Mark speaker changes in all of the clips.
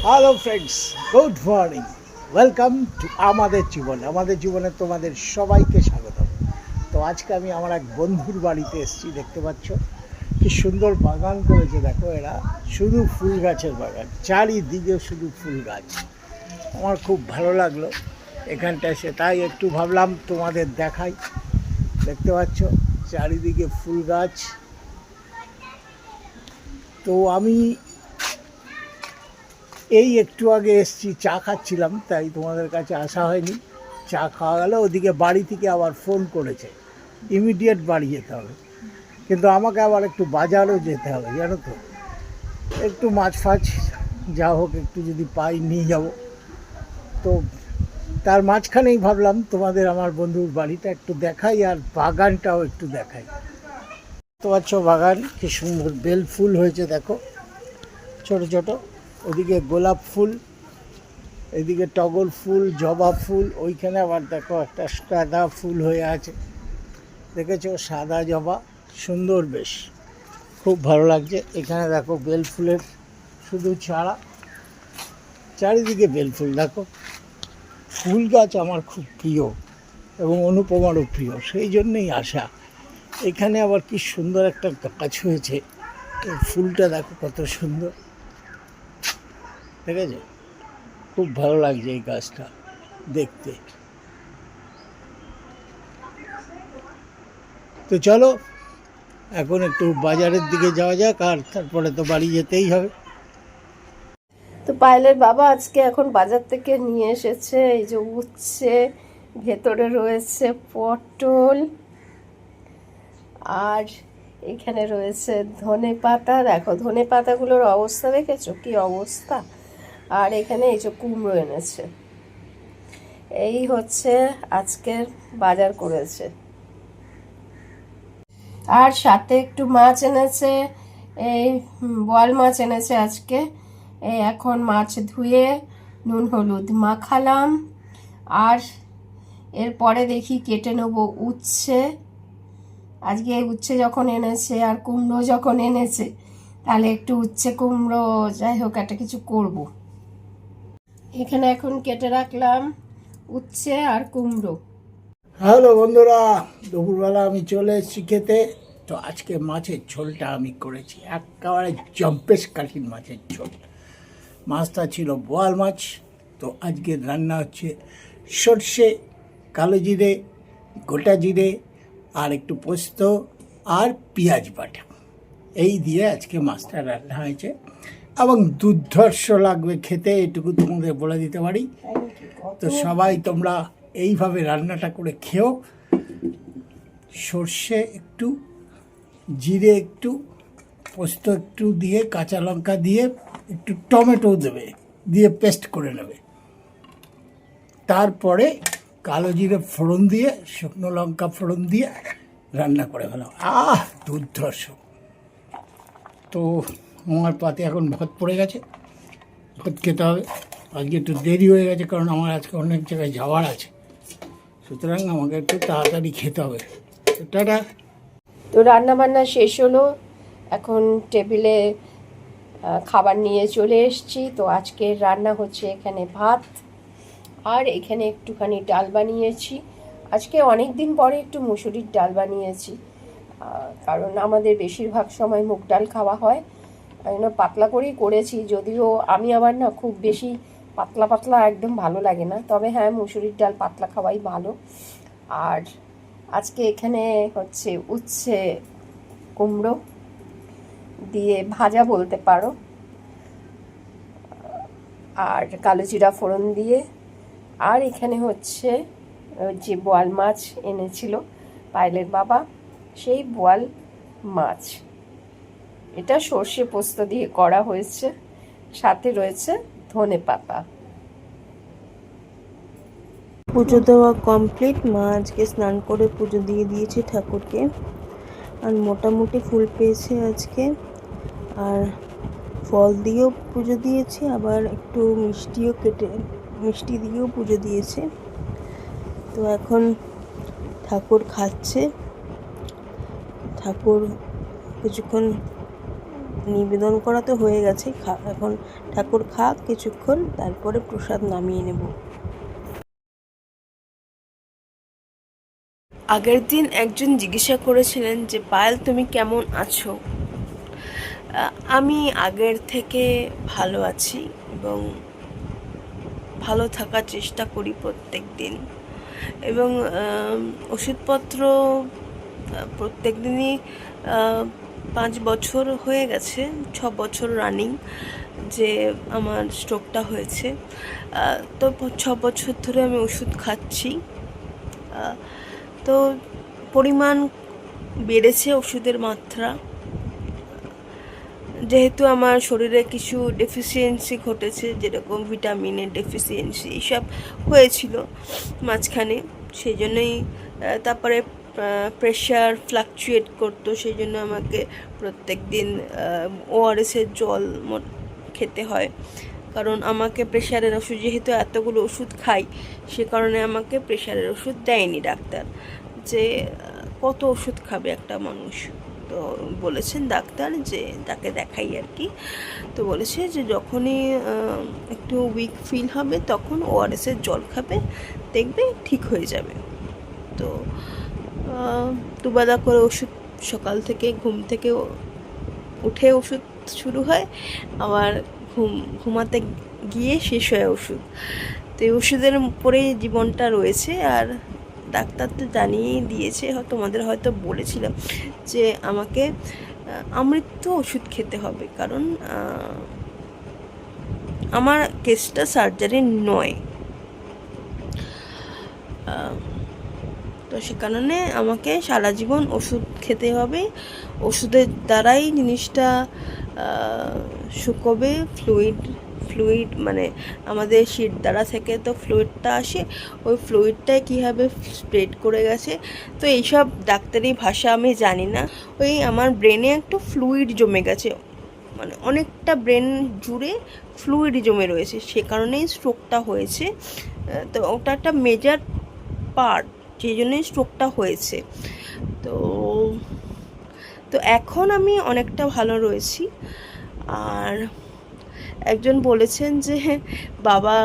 Speaker 1: Hello friends, good morning. Welcome to আমাদের জীবনে তোমাদের সবাইকে স্বাগত। তো আজকে আমি আমার এক বন্ধুর বাড়িতে এসেছি। দেখতে পাচ্ছ কি সুন্দর বাগান করেছে, দেখো এরা শুধু ফুল গাছের বাগান, চারিদিকে শুধু ফুল গাছ। আমার খুব ভালো লাগলো এখানটা এসে, তাই একটু ভাবলাম তোমাদের দেখাই। দেখতে পাচ্ছ চারিদিকে ফুল গাছ। তো আমি এই একটু আগে এসেছি, চা খাচ্ছিলাম, তাই তোমাদের কাছে আসা হয়নি। চা খাওয়া গেল, ওদিকে বাড়ি থেকে আবার ফোন করেছে, ইমিডিয়েট বাড়ি যেতে হবে। কিন্তু আমাকে আবার একটু বাজারও যেতে হবে, জানো তো। একটু মাছ ফাছ যা হোক একটু যদি পাই নিয়ে যাব। তো তার মাঝখানেই ভাবলাম তোমাদের আমার বন্ধুর বাড়িটা একটু দেখাই আর বাগানটাও একটু দেখাই। তো পাচ্ছ বাগান কি সুন্দর বেল ফুল হয়েছে, দেখো ছোট ছোট। ওদিকে গোলাপ ফুল, এদিকে টগর ফুল, জবা ফুল, ওইখানে আবার দেখো একটা সাদা ফুল হয়ে আছে, দেখেছো, সাদা জবা, সুন্দর বেশ, খুব ভালো লাগছে। এখানে দেখো বেল ফুলের শুধু চারা, চারিদিকে বেল ফুল। দেখো ফুল গাছ আমার খুব প্রিয় এবং অনুপমারও প্রিয়, সেই জন্যই আসা। এখানে আবার কি সুন্দর একটা গাছ হয়েছে, ফুলটা দেখো কত সুন্দর, ঠিক আছে, খুব ভালো লাগছে এই গাছটা দেখতে। তো চলো এখন একটু বাজারের দিকে যাওয়া যাক, আর তারপরে তো বাড়ি যেতেই হবে।
Speaker 2: তো পায়েলের বাবা আজকে এখন বাজার থেকে নিয়ে এসেছে এই যে উচ্ছে, ভেতরে রয়েছে পটল, আর এখানে রয়েছে ধনে পাতা। দেখো ধনে পাতাগুলোর অবস্থা দেখেছো কি অবস্থা। আর এখানে এই যে কুমড়ো এনেছে। এই হচ্ছে আজকের বাজার করেছে। আর সাথে একটু মাছ এনেছে, এই বোয়াল মাছ এনেছে আজকে। এই এখন মাছ ধুয়ে নুন হলুদ মাখালাম। আর এরপরে দেখি কেটে নেব উচ্ছে। আজকে উচ্ছে যখন এনেছে আর কুমড়ো যখন এনেছে, তাহলে একটু উচ্ছে কুমড়ো যাই হোক একটা কিছু করব। এখানে এখন কেটে রাখলাম উচ্ছে আর কুমড়ো।
Speaker 1: হ্যালো বন্ধুরা, দুপুরবেলা আমি চলে এসেছি খেতে। তো আজকে মাছের ঝোলটা আমি করেছি, একেবারে জম্পেশ কাঠিন মাছের ঝোল। মাছটা ছিল বোয়াল মাছ। তো আজকে রান্না হচ্ছে সর্ষে, কালো জিরে, গোটা জিরে, আর একটু পোস্ত আর পেঁয়াজ বাটা, এই দিয়ে আজকে মাছটা রান্না হয়েছে এবং দুর্ধর্ষ লাগবে খেতে, এটুকু তোমাদের বলে দিতে পারি। তো সবাই তোমরা এইভাবে রান্নাটা করে খেও। সর্ষে একটু, জিরে একটু, পোস্ত একটু দিয়ে, কাঁচা লঙ্কা দিয়ে, একটু টমেটো দেবে, দিয়ে পেস্ট করে নেবে। তারপরে কালো জিরে ফোড়ন দিয়ে, শুকনো লঙ্কা ফোড়ন দিয়ে রান্না করে ফেলো, দুর্ধর্ষ। তো আমার পাতে এখন ভাত পড়ে গেছে, ভাত খেতে হবে। আজকে একটু দেরি হয়ে গেছে, কারণ আমার আজকে অনেক জায়গায় যাওয়ার আছে, সুতরাং আমাকে একটু তাড়াতাড়ি খেতে হবে। তো টাটা।
Speaker 2: তো রান্না বান্না শেষ হলো, এখন টেবিলে খাবার নিয়ে চলে এসেছি। তো আজকের রান্না হচ্ছে এখানে ভাত, আর এখানে একটুখানি ডাল বানিয়েছি। আজকে অনেক দিন পরে একটু মুসুরির ডাল বানিয়েছি, কারণ আমাদের বেশিরভাগ সময় মুগ ডাল খাওয়া হয়, জন্য পাতলা করেই করেছি। যদিও আমি আবার না খুব বেশি পাতলা পাতলা একদম ভালো লাগে না, তবে হ্যাঁ মুসুরির ডাল পাতলা খাওয়াই ভালো। আর আজকে এখানে হচ্ছে উচ্ছে কুমড়ো দিয়ে ভাজা বলতে পারো, আর কালো জিরা ফোড়ন দিয়ে। আর এখানে হচ্ছে যে বোয়াল মাছ এনেছিল পায়েলের বাবা, সেই বোয়াল মাছ, এটা সর্ষে পোস্ত দিয়ে করা হয়েছে, সাথে রয়েছে ধনে পাতা।
Speaker 3: পুজো দেওয়া কমপ্লিট। মা আজকে স্নান করে পুজো দিয়ে দিয়েছে ঠাকুরকে, আর মোটামুটি ফুল পেয়েছে আজকে, আর ফল দিয়েও পুজো দিয়েছে, আবার একটু মিষ্টি দিয়েও পুজো দিয়েছে। তো এখন ঠাকুর খাচ্ছে, ঠাকুর কিছুক্ষণ নিবেদন করা তো হয়ে গেছে, এখন ঠাকুর খাক কিছুক্ষণ, তারপরে প্রসাদ নামিয়ে নেব। আগের দিন একজন জিজ্ঞাসা করেছিলেন যে পায়েল তুমি কেমন আছো। আমি আগের থেকে ভালো আছি এবং ভালো থাকার চেষ্টা করি প্রত্যেক দিন, এবং ওষুধপত্র প্রত্যেক দিনই 5 বছর হয়ে গেছে, 6 বছর রানিং যে আমার স্ট্রোকটা হয়েছে। তো 6 বছর ধরে আমি ওষুধ খাচ্ছি। তো পরিমাণ বেড়েছে ওষুধের মাত্রা, যেহেতু আমার শরীরে কিছু ডেফিসিয়েন্সি ঘটেছে, যেরকম ভিটামিনের ডেফিসিয়েন্সি এইসব হয়েছিল মাঝখানে, সেই জন্যই তারপরে প্রেশার ফ্লাকচুয়েট করতো, সেই জন্য আমাকে প্রত্যেক দিন ওআরএসের জল খেতে হয়। কারণ আমাকে প্রেশারের ওষুধ, যেহেতু এতগুলো ওষুধ খাই, সে কারণে আমাকে প্রেশারের ওষুধ দেয়নি ডাক্তার, যে কত ওষুধ খাবে একটা মানুষ। তো বলেছেন ডাক্তার, যে তাকে দেখাই আর কি, তো বলেছে যে যখনই একটু উইক ফিল হবে তখন ওআরএসের জল খাবে, দেখবে ঠিক হয়ে যাবে। তো দুবেলা করে ওষুধ, সকাল থেকে ঘুম থেকে উঠে ওষুধ শুরু হয়, আবার ঘুমাতে গিয়ে শেষ হয় ওষুধ। তো এই ওষুধের উপরেই জীবনটা রয়েছে। আর ডাক্তার তো জানিয়েই দিয়েছে, তোমাদের হয়তো বলেছিলাম যে আমাকে আমৃত্যু ওষুধ খেতে হবে, কারণ আমার কেসটা সার্জারি নয়। তো সে কারণে আমাকে সারা জীবন ওষুধ খেতে হবে। ওষুধের দ্বারাই জিনিসটা শুকোবে। ফ্লুইড মানে আমাদের শির দ্বারা থেকে তো ফ্লুইডটা আসে, ওই ফ্লুইডটাই কীভাবে স্প্রেড করে গেছে, তো এইসব ডাক্তারি ভাষা আমি জানি না। ওই আমার ব্রেনে একটু ফ্লুইড জমে গেছে, মানে অনেকটা ব্রেন জুড়ে ফ্লুইড জমে রয়েছে, সে কারণেই স্ট্রোকটা হয়েছে। তো ওটা একটা মেজর পার্ট, সেই জন্যই স্ট্রোকটা হয়েছে। তো এখন আমি অনেকটা ভালো রয়েছি। আর একজন বলেছেন যে বাবা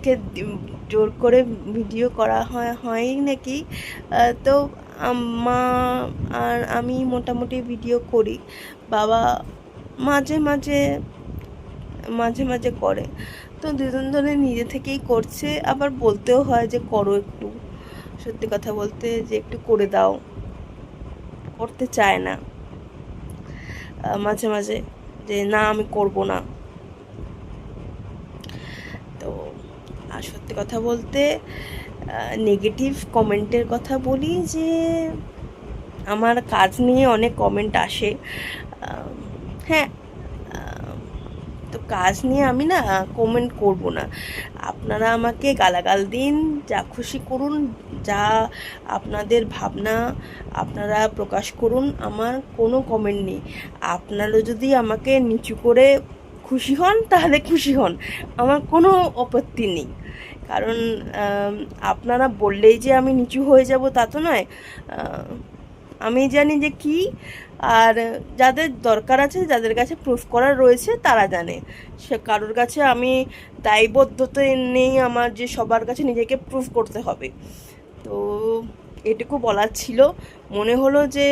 Speaker 3: কে জোর করে ভিডিও করা হয় নাকি। তো মা আর আমি মোটামুটি ভিডিও করি, বাবা মাঝে মাঝে করে। তো দুজন ধরে নিজে থেকেই করছে, আবার বলতেও হয় যে করো একটু, সত্যি কথা বলতে যে একটু করে দাও, করতে চায় না মাঝে যে না আমি করব না। তো আর সত্যি কথা বলতে নেগেটিভ কমেন্টের কথা বলি, যে আমার কাজ নিয়ে অনেক কমেন্ট আসে। হ্যাঁ, তো কাজ নিয়ে আমি না কমেন্ট করব না। আপনারা আমাকে গালাগাল দিন, যা খুশি করুন, যা আপনাদের ভাবনা আপনারা প্রকাশ করুন, আমার কোনো কমেন্ট নেই। আপনারা যদি আমাকে নিচু করে খুশি হন তাহলে খুশি হন, আমার কোনো আপত্তি নেই। কারণ আপনারা বললেই যে আমি নিচু হয়ে যাব তা তো নয়। আমি জানি যে কি, আর যাদের দরকার আছে, যাদের কাছে প্রুফ করার রয়েছে তারা জানে। সে কারোর কাছে আমি দায়বদ্ধতা নেই আমার যে সবার কাছে নিজেকে প্রুফ করতে হবে। তো এটুকু বলার ছিল, মনে হলো যে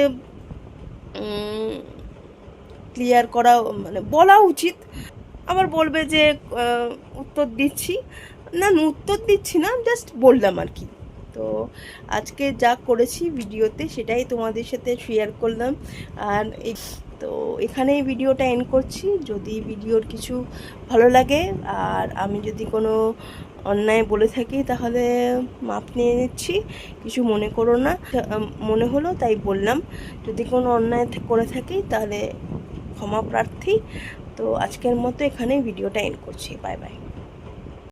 Speaker 3: ক্লিয়ার করা, মানে বলা উচিত। আবার বলবে যে উত্তর দিচ্ছি না, উত্তর দিচ্ছি না, জাস্ট বললাম আর কি। তো আজকে যা করেছি ভিডিওতে সেটাই তোমাদের সাথে শেয়ার করলাম। আর তো এখানেই ভিডিওটা এন্ড করছি। যদি ভিডিওর কিছু ভালো লাগে আর আমি যদি কোনো অন্যায় বলে থাকি তাহলে মাপ নিয়ে নিচ্ছি, কিছু মনে করো না, মনে হলো তাই বললাম। যদি কোনো অন্যায় করে থাকি তাহলে ক্ষমা প্রার্থী। তো আজকের মতো এখানেই ভিডিওটা এন্ড করছি। Bye bye.